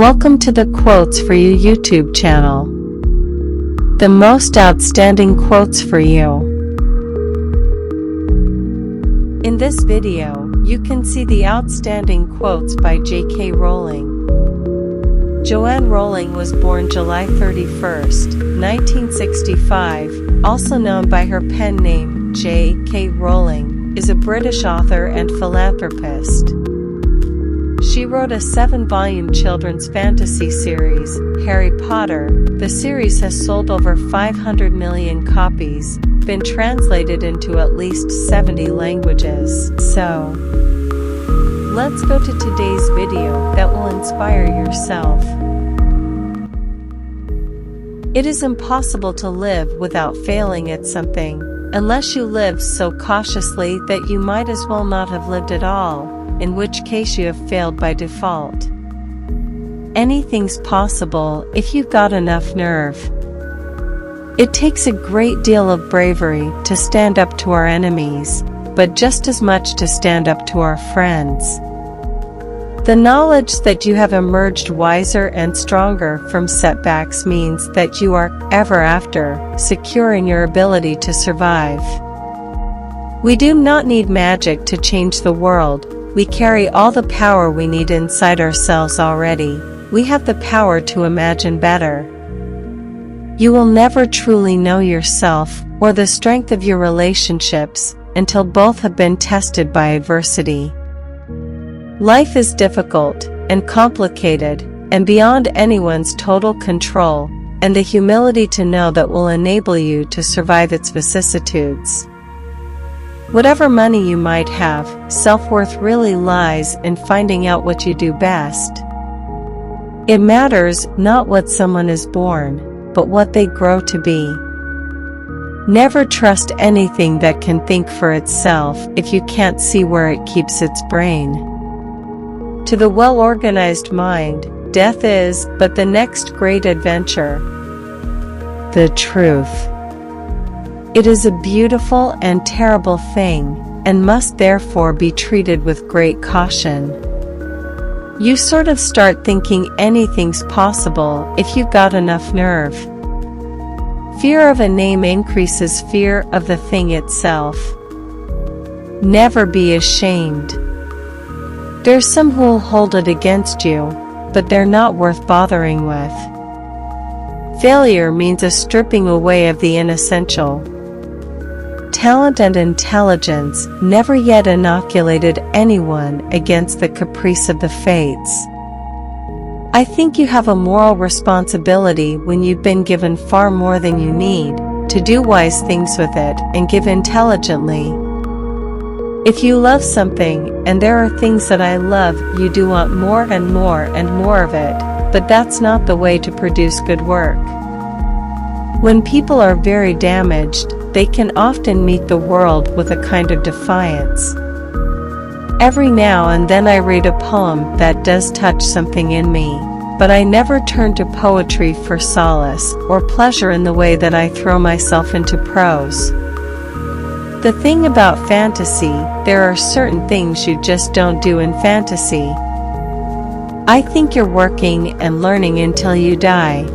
Welcome to the Quotes for You YouTube channel. The most outstanding quotes for you. In this video, you can see the outstanding quotes by J.K. Rowling. Joanne Rowling was born July 31st, 1965, also known by her pen name J.K. Rowling, is a British author and philanthropist. She wrote a 7-volume children's fantasy series, Harry Potter. The series has sold over 500 million copies, been translated into at least 70 languages. So, let's go to today's video that will inspire yourself. It is impossible to live without failing at something, unless you live so cautiously that you might as well not have lived at all, in which case you have failed by default. Anything's possible if you've got enough nerve. It takes a great deal of bravery to stand up to our enemies, but just as much to stand up to our friends. The knowledge that you have emerged wiser and stronger from setbacks means that you are, ever after, secure in your ability to survive. We do not need magic to change the world. We carry all the power we need inside ourselves already. We have the power to imagine better. You will never truly know yourself or the strength of your relationships until both have been tested by adversity. Life is difficult and complicated and beyond anyone's total control, and the humility to know that will enable you to survive its vicissitudes. Whatever money you might have, self-worth really lies in finding out what you do best. It matters not what someone is born, but what they grow to be. Never trust anything that can think for itself if you can't see where it keeps its brain. To the well-organized mind, death is but the next great adventure. The truth. It is a beautiful and terrible thing, and must therefore be treated with great caution. You sort of start thinking anything's possible if you've got enough nerve. Fear of a name increases fear of the thing itself. Never be ashamed. There's some who'll hold it against you, but they're not worth bothering with. Failure means a stripping away of the inessential. Talent and intelligence never yet inoculated anyone against the caprice of the fates. I think you have a moral responsibility when you've been given far more than you need, to do wise things with it and give intelligently. If you love something, and there are things that I love, you do want more and more and more of it, but that's not the way to produce good work. When people are very damaged, they can often meet the world with a kind of defiance. Every now and then I read a poem that does touch something in me, but I never turn to poetry for solace or pleasure in the way that I throw myself into prose. The thing about fantasy, there are certain things you just don't do in fantasy. I think you're working and learning until you die.